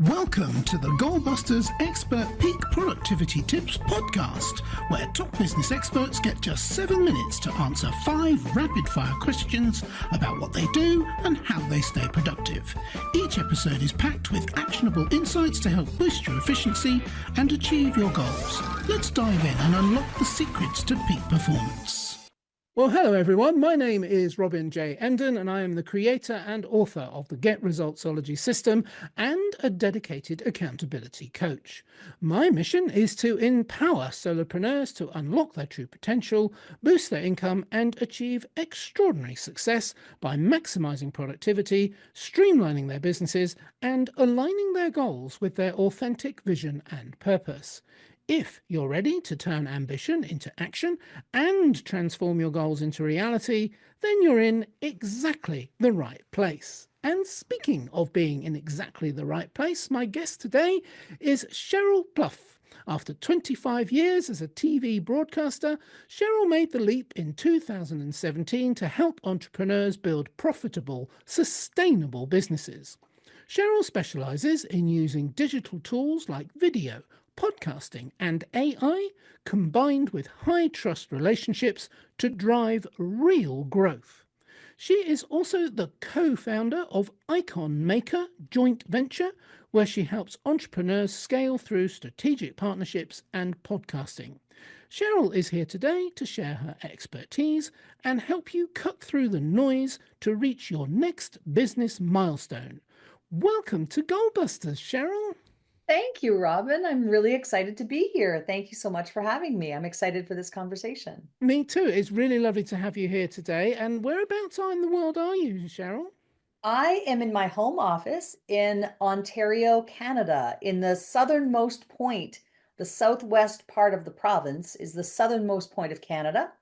Welcome to the Goalbusters Expert Peak Productivity Tips podcast, where top business experts get just 7 minutes to answer 5 rapid-fire questions about what they do and how they stay productive. Each episode is packed with actionable insights to help boost your efficiency and achieve your goals. Let's dive in and unlock the secrets to peak performance. Well, hello everyone. My name is Robin J. Endon, and I am the creator and author of the Get Resultsology system and a dedicated accountability coach. My mission is to empower solopreneurs to unlock their true potential, boost their income, and achieve extraordinary success by maximizing productivity, streamlining their businesses, and aligning their goals with their authentic vision and purpose. If you're ready to turn ambition into action and transform your goals into reality, then you're in exactly the right place. And speaking of being in exactly the right place, my guest today is Sheryl Plouffe. After 25 years as a TV broadcaster, Sheryl made the leap in 2017 to help entrepreneurs build profitable, sustainable businesses. Sheryl specializes in using digital tools like video, podcasting, and AI, combined with high-trust relationships to drive real growth. She is also the co-founder of Icon Maker joint venture, where she helps entrepreneurs scale through strategic partnerships and podcasting. Sheryl is here today to share her expertise and help you cut through the noise to reach your next business milestone. Welcome to Goalbusters, Sheryl. Thank you, Robin. I'm really excited to be here. Thank you so much for having me. I'm excited for this conversation. Me too. It's really lovely to have you here today. And whereabouts in the world are you, Sheryl? I am in my home office in Ontario, Canada, in the southernmost point. The southwest part of the province is the southernmost point of Canada.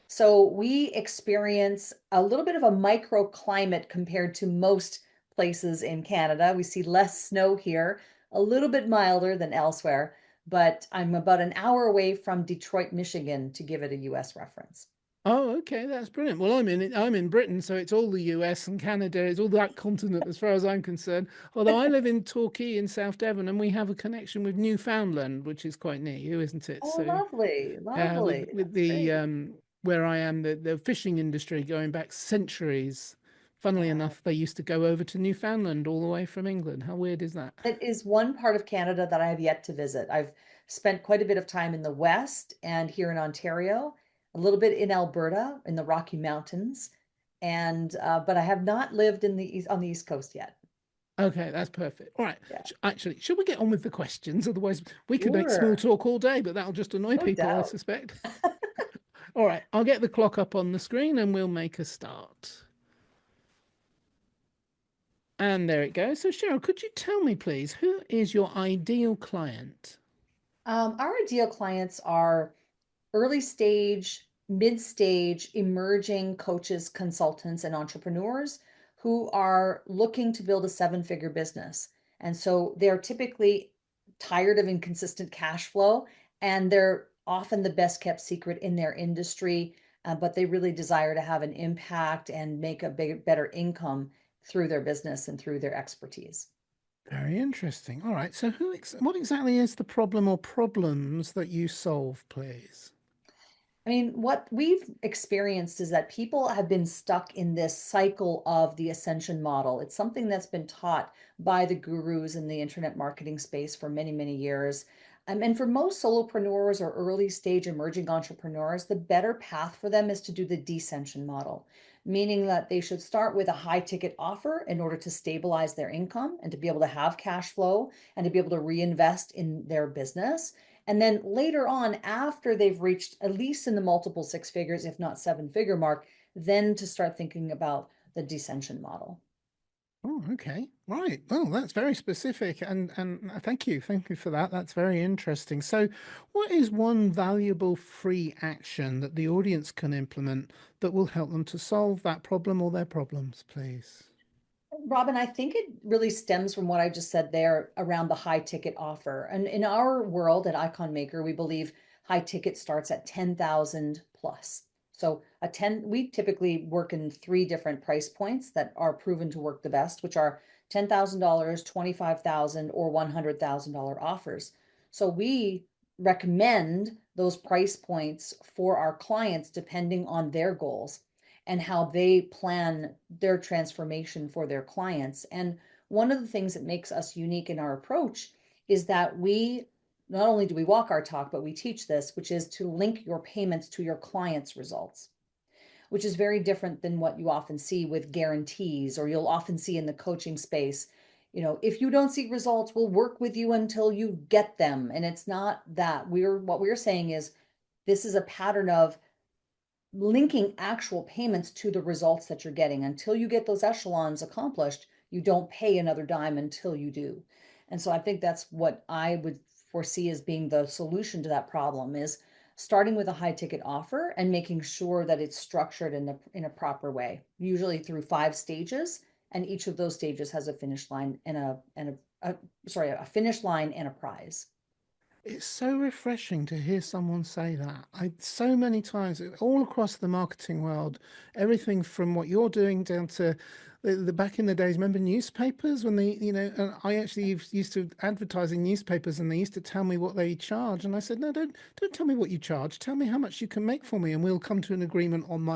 So we experience a little bit of a microclimate compared to most places in Canada. We see less snow here, a little bit milder than elsewhere, but I'm about an hour away from Detroit, Michigan, to give it a US reference. Oh, okay, that's brilliant. Well, I'm in Britain, so it's all the US and Canada. It's all that continent as far as I'm concerned. Although I live in Torquay in South Devon, and we have a connection with Newfoundland, which is quite near you, isn't it? Oh, So, lovely, lovely. with That's great. the where I am, the fishing industry going back centuries. Funnily Yeah. enough, they used to go over to Newfoundland all the way from England. How weird is that? It is one part of Canada that I have yet to visit. I've spent quite a bit of time in the West and here in Ontario, a little bit in Alberta in the Rocky Mountains, and but I have not lived in the on the East Coast yet. Okay, that's perfect. All right. Yeah. Actually, should we get on with the questions? Otherwise, we could make Sure. small talk all day, but that'll just annoy No people, I doubt. suspect. All right, I'll get the clock up on the screen and we'll make a start. And there it goes. So, Sheryl, could you tell me, please, who is your ideal client? Our ideal clients are early stage, mid stage, emerging coaches, consultants, and entrepreneurs who are looking to build a 7-figure business. And so they're typically tired of inconsistent cash flow, and they're often the best kept secret in their industry, but they really desire to have an impact and make a better income through their business and through their expertise. Very interesting. All right. So, what exactly is the problem or problems that you solve, please? I mean, what we've experienced is that people have been stuck in this cycle of the Ascension model. It's something that's been taught by the gurus in the internet marketing space for many, many years. And for most solopreneurs or early stage emerging entrepreneurs, the better path for them is to do the descension model, meaning that they should start with a high ticket offer in order to stabilize their income and to be able to have cash flow and to be able to reinvest in their business. And then later on, after they've reached at least in the multiple 6 figures, if not 7-figure mark, then to start thinking about the descension model. Oh, okay. Right. Well, that's very specific, and thank you for that. That's very interesting. So, what is one valuable free action that the audience can implement that will help them to solve that problem or their problems, please? Robin, I think it really stems from what I just said there around the high ticket offer. And in our world at Icon Maker, we believe high ticket starts at 10,000 plus. So we typically work in 3 different price points that are proven to work the best, which are $10,000, 25,000, or $100,000 offers. So we recommend those price points for our clients depending on their goals and how they plan their transformation for their clients. And one of the things that makes us unique in our approach is that we not only do we walk our talk, but we teach this, which is to link your payments to your clients' results, which is very different than what you often see with guarantees, or you'll often see in the coaching space. If you don't see results, we'll work with you until you get them. And it's not that. What we're saying is this is a pattern of linking actual payments to the results that you're getting. Until you get those echelons accomplished, you don't pay another dime until you do. And so I think that's what I would foresee as being the solution to that problem, is starting with a high ticket offer and making sure that it's structured in a proper way, usually through 5 stages, and each of those stages has a finish line and a finish line and a prize. It's so refreshing to hear someone say that. So many times, all across the marketing world, everything from what you're doing down to the back in the days. Remember newspapers when and I actually used to advertising newspapers, and they used to tell me what they charge, and I said, no, don't tell me what you charge. Tell me how much you can make for me, and we'll come to an agreement on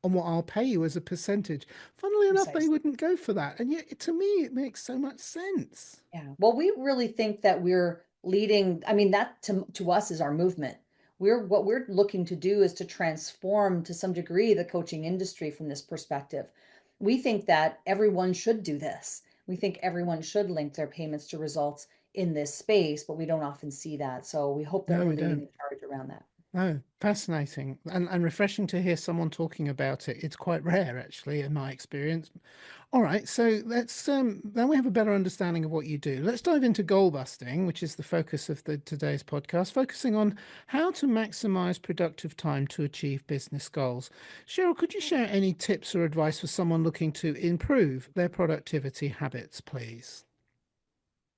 on what I'll pay you as a percentage. Funnily enough, they Precisely. wouldn't go for that, and yet to me, it makes so much sense. Yeah. Well, we really think that we're leading. I mean, that to us is our movement. What we're looking to do is to transform to some degree the coaching industry from this perspective. We think that everyone should do this. We think everyone should link their payments to results in this space, but we don't often see that. So we hope that No, we're we leading don't. the charge around that. Oh, fascinating and refreshing to hear someone talking about it. It's quite rare, actually, in my experience. All right, so let's now we have a better understanding of what you do. Let's dive into goal busting, which is the focus of today's podcast, focusing on how to maximize productive time to achieve business goals. Sheryl, could you share any tips or advice for someone looking to improve their productivity habits, please?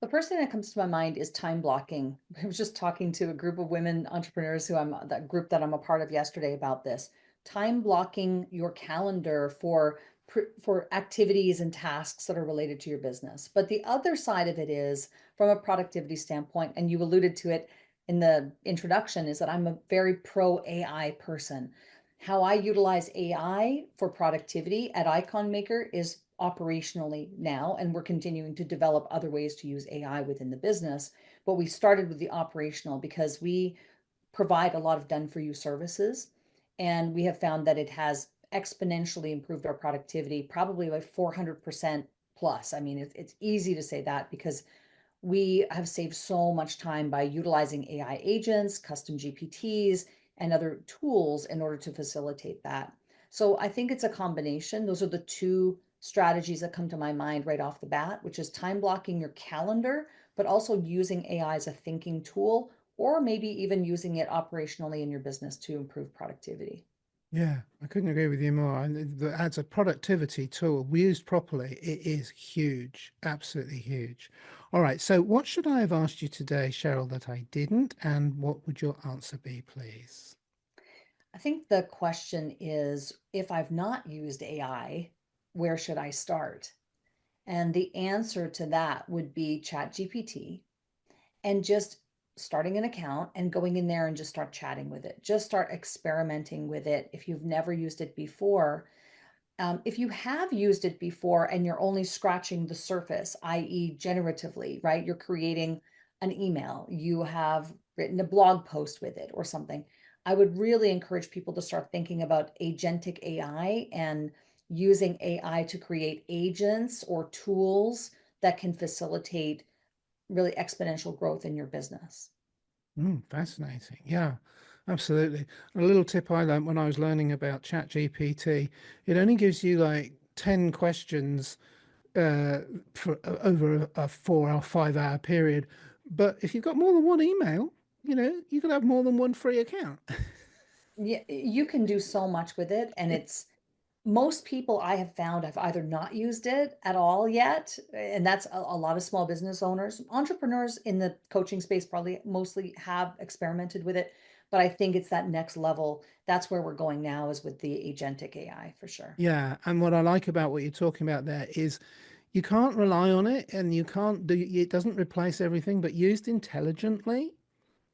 The first thing that comes to my mind is time blocking. I was just talking to a group of women entrepreneurs that group that I'm a part of yesterday about this. Time blocking your calendar for activities and tasks that are related to your business. But the other side of it is from a productivity standpoint, and you alluded to it in the introduction, is that I'm a very pro AI person. How I utilize AI for productivity at Icon Maker is operationally now, and we're continuing to develop other ways to use AI within the business. But we started with the operational because we provide a lot of done for you services, and we have found that it has exponentially improved our productivity, probably by 400% plus. I mean, it's easy to say that because we have saved so much time by utilizing AI agents, custom GPTs, and other tools in order to facilitate that. So I think it's a combination. Those are the two strategies that come to my mind right off the bat, which is time blocking your calendar, but also using AI as a thinking tool, or maybe even using it operationally in your business to improve productivity. Yeah, I couldn't agree with you more. And as a productivity tool, used properly, it is huge, absolutely huge. All right, so what should I have asked you today, Sheryl, that I didn't? And what would your answer be, please? I think the question is, if I've not used AI, where should I start? And the answer to that would be ChatGPT, and just starting an account and going in there and just start chatting with it. Just start experimenting with it if you've never used it before. If you have used it before and you're only scratching the surface, i.e., generatively, right? You're creating an email, you have written a blog post with it or something. I would really encourage people to start thinking about agentic AI and using AI to create agents or tools that can facilitate really exponential growth in your business. Fascinating. Yeah, absolutely. A little tip I learned when I was learning about ChatGPT, it only gives you like 10 questions for over a 4 or 5 hour period. But if you've got more than one email, you can have more than one free account. Yeah, you can do so much with it, and it's most people I have found have either not used it at all yet, and that's a lot of small business owners. Entrepreneurs in the coaching space probably mostly have experimented with it, but I think it's that next level. That's where we're going now, is with the agentic AI for sure. Yeah, and what I like about what you're talking about there is You can't rely on it, and you can't do it. Doesn't replace everything, but used intelligently,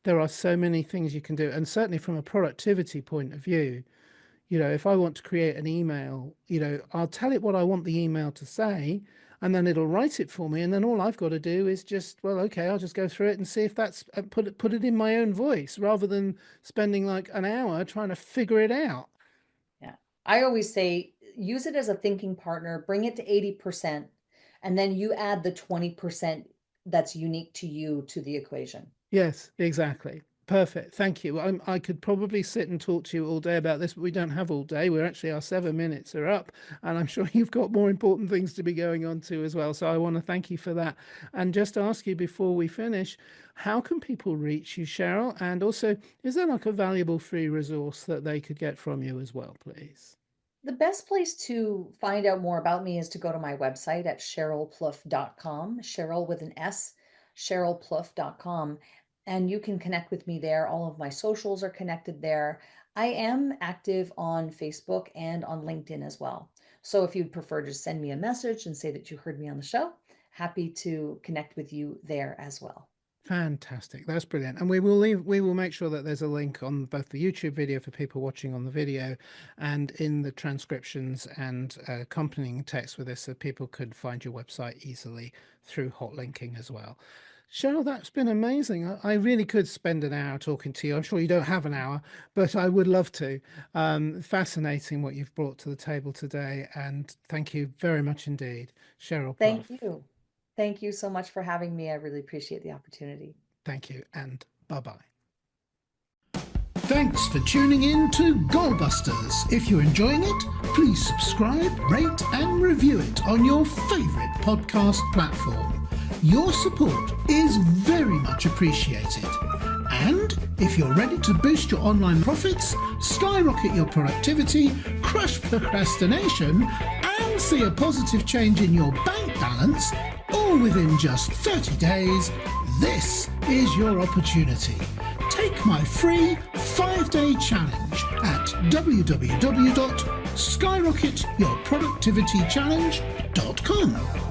there are so many things you can do. And certainly from a productivity point of view, if I want to create an email, I'll tell it what I want the email to say, and then it'll write it for me. And then all I've got to do is just, well, okay, I'll just go through it and see if that's put it in my own voice, rather than spending like an hour trying to figure it out. Yeah. I always say use it as a thinking partner, bring it to 80%, and then you add the 20% that's unique to you to the equation. Yes, exactly. Perfect. Thank you. I could probably sit and talk to you all day about this, but we don't have all day. Our 7 minutes are up, and I'm sure you've got more important things to be going on to as well. So I want to thank you for that. And just ask you before we finish, how can people reach you, Sheryl? And also, is there like a valuable free resource that they could get from you as well, please? The best place to find out more about me is to go to my website at SherylPlouffe.com, Sheryl with an S, SherylPlouffe.com. And you can connect with me there. All of my socials are connected there. I am active on Facebook and on LinkedIn as well. So if you'd prefer to send me a message and say that you heard me on the show, happy to connect with you there as well. Fantastic. That's brilliant. And we will make sure that there's a link on both the YouTube video for people watching on the video, and in the transcriptions and accompanying text with this, so people could find your website easily through hot linking as well. Sheryl, that's been amazing. I really could spend an hour talking to you. I'm sure you don't have an hour, but I would love to. Fascinating what you've brought to the table today. And thank you very much indeed, Sheryl Plouffe. Thank you. Thank you so much for having me. I really appreciate the opportunity. Thank you, and bye-bye. Thanks for tuning in to Goalbusters. If you're enjoying it, please subscribe, rate and review it on your favourite podcast platform. Your support is very much appreciated. And if you're ready to boost your online profits, skyrocket your productivity, crush procrastination, and see a positive change in your bank balance, all within just 30 days, this is your opportunity. Take my free 5-day challenge at www.skyrocketyourproductivitychallenge.com.